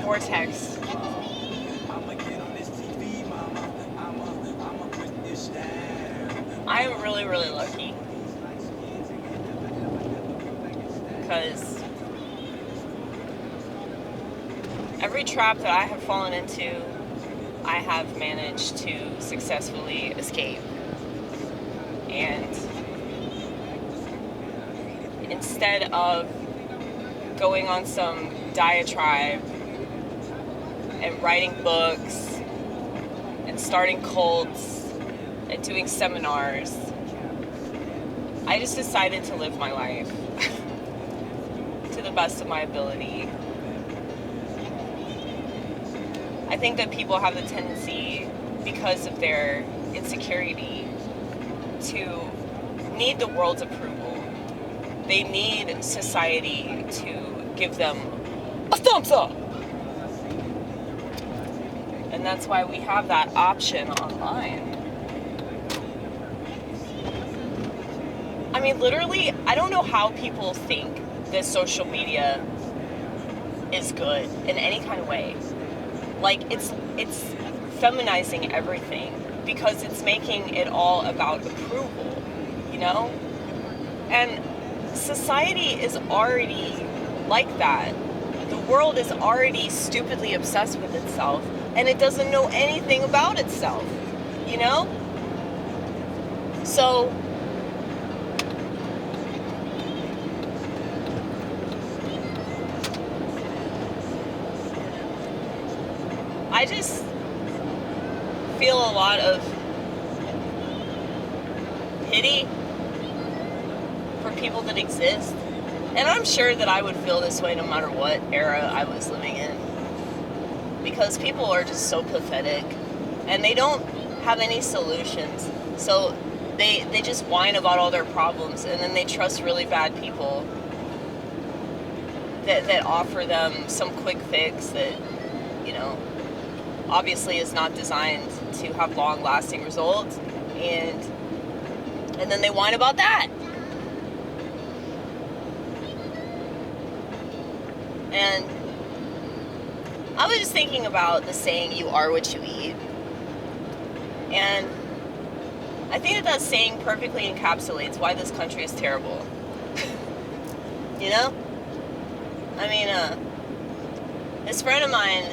vortex. I am really, really lucky. Because every trap that I have fallen into, I have managed to successfully escape. And instead of going on some diatribe and writing books and starting cults and doing seminars, I just decided to live my life to the best of my ability. I think that people have the tendency, because of their insecurity, to need the world's approval. They need society to give them a thumbs up. And that's why we have that option online. I mean, literally, I don't know how people think that social media is good in any kind of way. Like, it's feminizing everything because it's making it all about approval, you know? And society is already like that. The world is already stupidly obsessed with itself, and it doesn't know anything about itself, you know? So I just feel a lot of pity for people that exist. And I'm sure that I would feel this way no matter what era I was living in. Because people are just so pathetic. And they don't have any solutions. So they just whine about all their problems. And then they trust really bad people that offer them some quick fix that, you know, obviously is not designed to have long-lasting results. And then they whine about that. And I was just thinking about the saying, you are what you eat. And I think that saying perfectly encapsulates why this country is terrible. You know? I mean, this friend of mine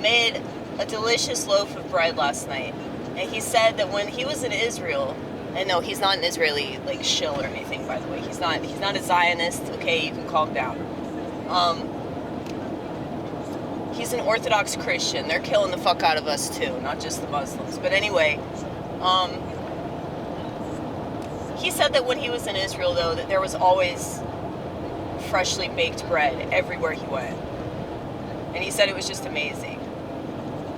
made a delicious loaf of bread last night. And he said that when he was in Israel, and no, he's not an Israeli, like, shill or anything, by the way. He's not a Zionist, okay? You can calm down. He's an Orthodox Christian. They're killing the fuck out of us too, not just the Muslims. But anyway, he said that when he was in Israel, though, that there was always freshly baked bread everywhere he went. And he said it was just amazing.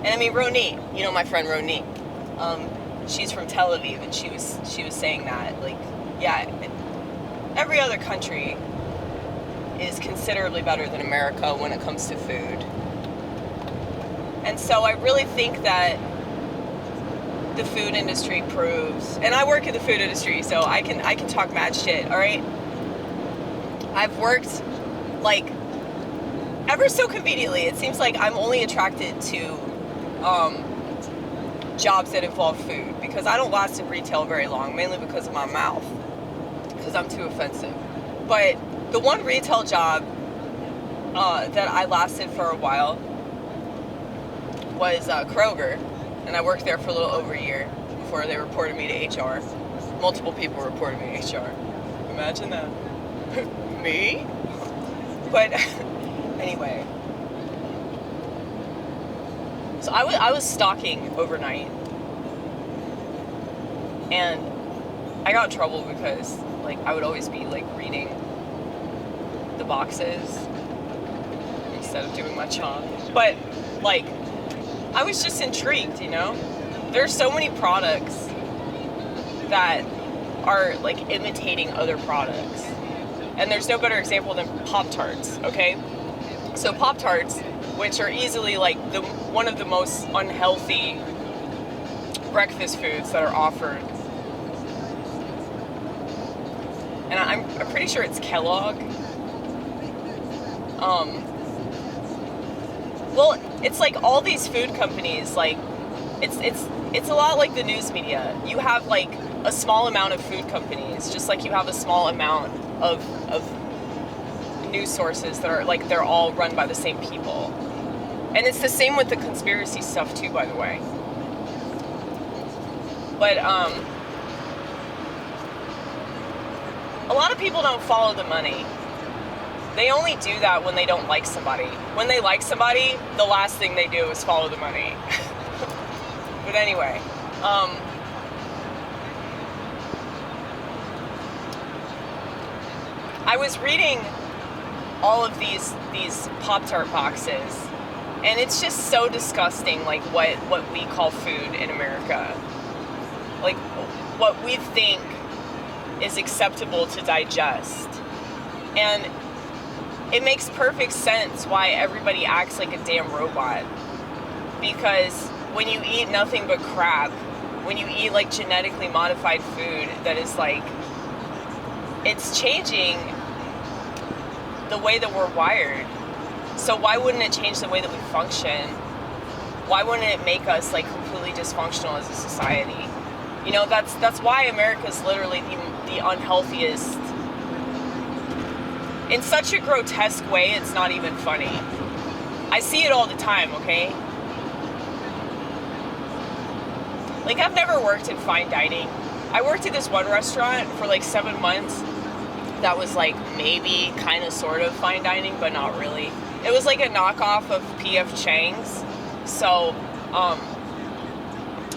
And I mean, Roni, you know my friend Roni, she's from Tel Aviv, and she was saying that, like, yeah, every other country is considerably better than America when it comes to food. And so I really think that the food industry proves, and I work in the food industry, so I can talk mad shit, all right? I've worked, like, ever so conveniently. It seems like I'm only attracted to jobs that involve food, because I don't last in retail very long, mainly because of my mouth, because I'm too offensive. But the one retail job that I lasted for a while was Kroger, and I worked there for a little over a year before they reported me to HR. Multiple people reported me to HR. Imagine that. Me? But anyway, so I was stalking overnight, and I got in trouble because, like, I would always be, like, reading the boxes instead of doing my job. But, like, I was just intrigued, you know? There's so many products that are, like, imitating other products. And there's no better example than Pop-Tarts, okay? So Pop-Tarts, which are easily, like, one of the most unhealthy breakfast foods that are offered. And I'm pretty sure it's Kellogg. Well, it's like all these food companies, like, it's a lot like the news media. You have like a small amount of food companies, just like you have a small amount of news sources that are like, they're all run by the same people. And it's the same with the conspiracy stuff too, by the way. But a lot of people don't follow the money. They only do that when they don't like somebody. When they like somebody, the last thing they do is follow the money. But anyway, I was reading all of these Pop-Tart boxes, and it's just so disgusting, like what we call food in America. Like what we think is acceptable to digest. And it makes perfect sense why everybody acts like a damn robot. Because when you eat nothing but crap, when you eat like genetically modified food that is like, it's changing the way that we're wired. So why wouldn't it change the way that we function? Why wouldn't it make us like completely dysfunctional as a society? You know, that's why America's literally the unhealthiest. In such a grotesque way, it's not even funny. I see it all the time, okay? Like, I've never worked in fine dining. I worked at this one restaurant for like 7 months that was like maybe kind of sort of fine dining, but not really. It was like a knockoff of P.F. Chang's. So,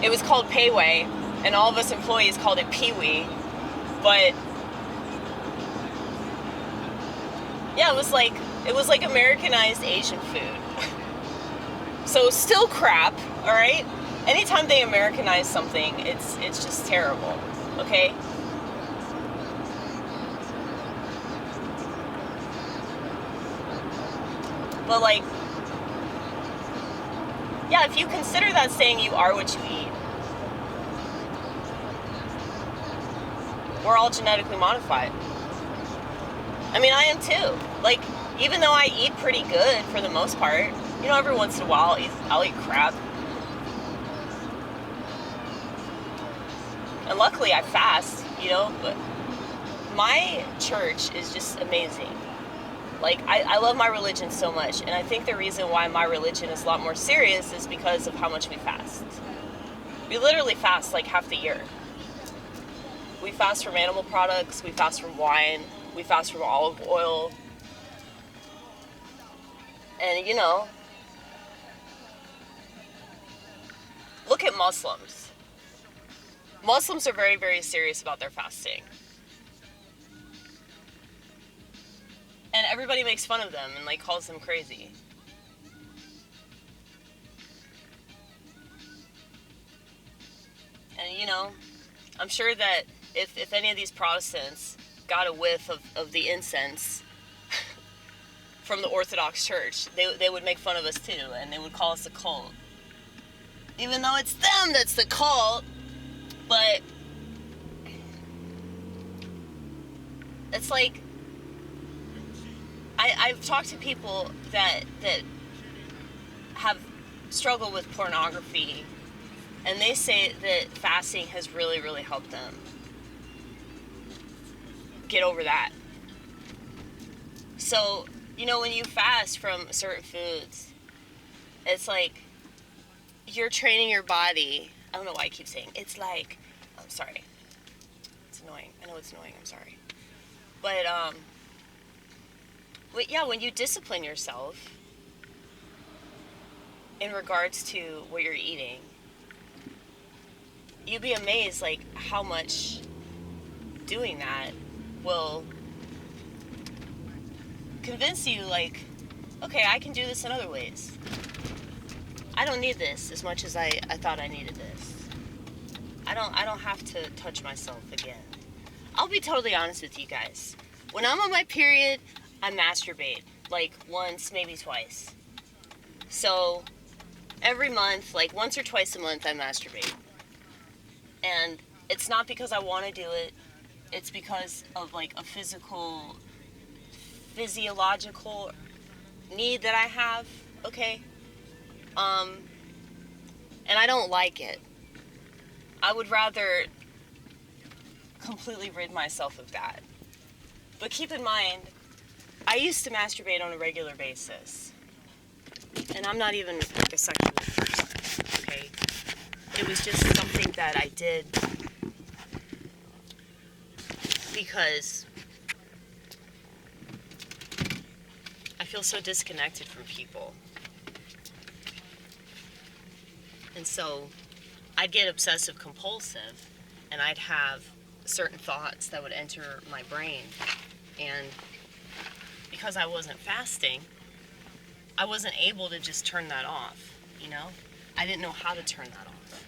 it was called Payway, and all of us employees called it Pee-wee. But yeah, it was like Americanized Asian food. So still crap, all right? Anytime they Americanize something, it's just terrible, okay? But like, yeah, if you consider that saying you are what you eat, we're all genetically modified. I mean, I am too. Like, even though I eat pretty good for the most part, you know, every once in a while I'll eat crap. And luckily I fast, you know, but my church is just amazing. Like, I love my religion so much, and I think the reason why my religion is a lot more serious is because of how much we fast. We literally fast like half the year. We fast from animal products, we fast from wine, we fast from olive oil. And you know, look at Muslims. Muslims are very, very serious about their fasting. And everybody makes fun of them and like calls them crazy. And you know, I'm sure that if any of these Protestants got a whiff of the incense from the Orthodox Church, they would make fun of us too, and they would call us a cult. Even though it's them that's the cult, but it's like, I've talked to people that have struggled with pornography, and they say that fasting has really, really helped them get over that. So, you know, when you fast from certain foods, it's like you're training your body. I don't know why I keep saying it's like, I'm sorry. It's annoying. I know it's annoying. I'm sorry. But yeah, when you discipline yourself in regards to what you're eating, you'd be amazed like how much doing that will convince you like, okay, I can do this in other ways. I don't need this as much as I thought I needed this. I don't have to touch myself again. I'll be totally honest with you guys. When I'm on my period, I masturbate like once, maybe twice. So every month, like once or twice a month, I masturbate. And it's not because I want to do it. It's because of like a physiological need that I have, okay? And I don't like it. I would rather completely rid myself of that. But keep in mind, I used to masturbate on a regular basis. And I'm not even like a sexual person, okay? It was just something that I did because I feel so disconnected from people. And so I'd get obsessive compulsive and I'd have certain thoughts that would enter my brain. And because I wasn't fasting, I wasn't able to just turn that off, you know? I didn't know how to turn that off.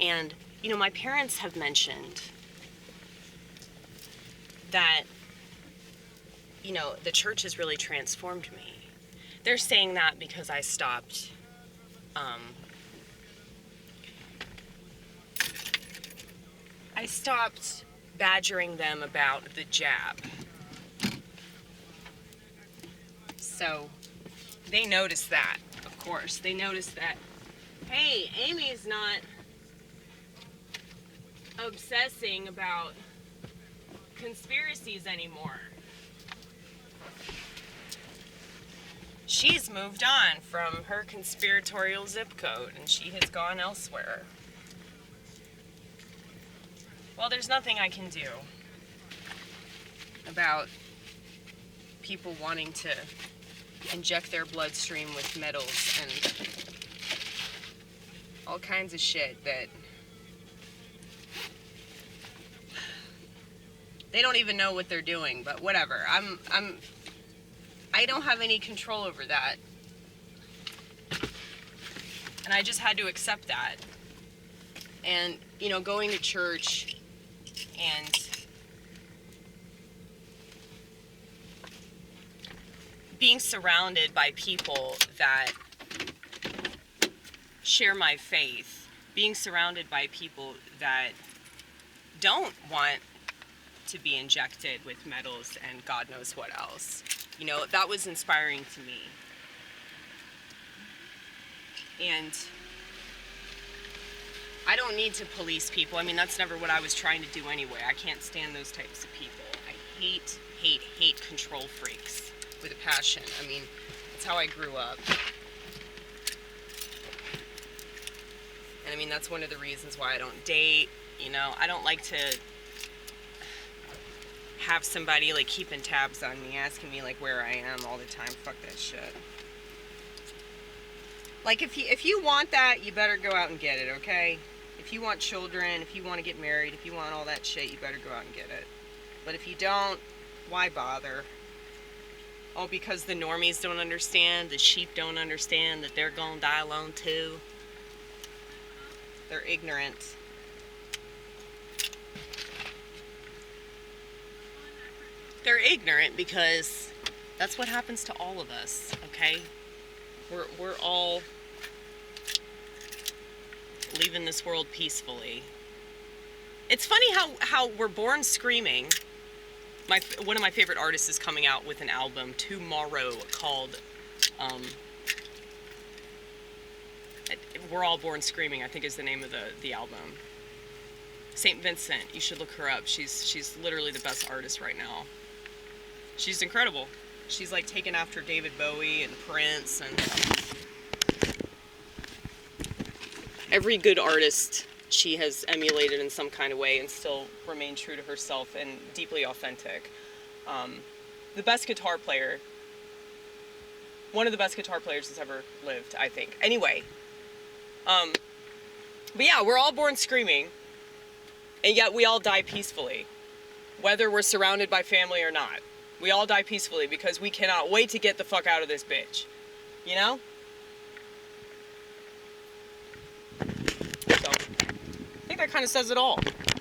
And, you know, my parents have mentioned that, you know, the church has really transformed me. They're saying that because I stopped, badgering them about the jab. So they noticed that, of course. They noticed that, hey, Amy's not obsessing about conspiracies anymore. She's moved on from her conspiratorial zip code and she has gone elsewhere. Well, there's nothing I can do about people wanting to inject their bloodstream with metals and all kinds of shit that they don't even know what they're doing, but whatever. I don't have any control over that. And I just had to accept that. And, you know, going to church and being surrounded by people that share my faith, being surrounded by people that don't want to be injected with metals and God knows what else. You know, that was inspiring to me. And I don't need to police people. I mean, that's never what I was trying to do anyway. I can't stand those types of people. I hate control freaks with a passion. I mean, that's how I grew up. And I mean, that's one of the reasons why I don't date. You know, I don't like to have somebody like keeping tabs on me, asking me like where I am all the time. Fuck that shit. Like if you want that, you better go out and get it, okay? If you want children, if you want to get married, if you want all that shit, you better go out and get it. But if you don't, why bother? Oh, because the normies don't understand, the sheep don't understand that they're gonna die alone too. They're ignorant. They're ignorant because that's what happens to all of us, okay? We're all leaving this world peacefully. It's funny how we're born screaming. One of my favorite artists is coming out with an album tomorrow called We're All Born Screaming, I think is the name of the album. St. Vincent, you should look her up. She's literally the best artist right now. She's incredible. She's like taken after David Bowie and Prince and every good artist she has emulated in some kind of way and still remained true to herself and deeply authentic. The best guitar player, one of the best guitar players that's ever lived, I think. Anyway, but yeah, we're all born screaming, and yet we all die peacefully, whether we're surrounded by family or not. We all die peacefully because we cannot wait to get the fuck out of this bitch, you know? So, I think that kind of says it all.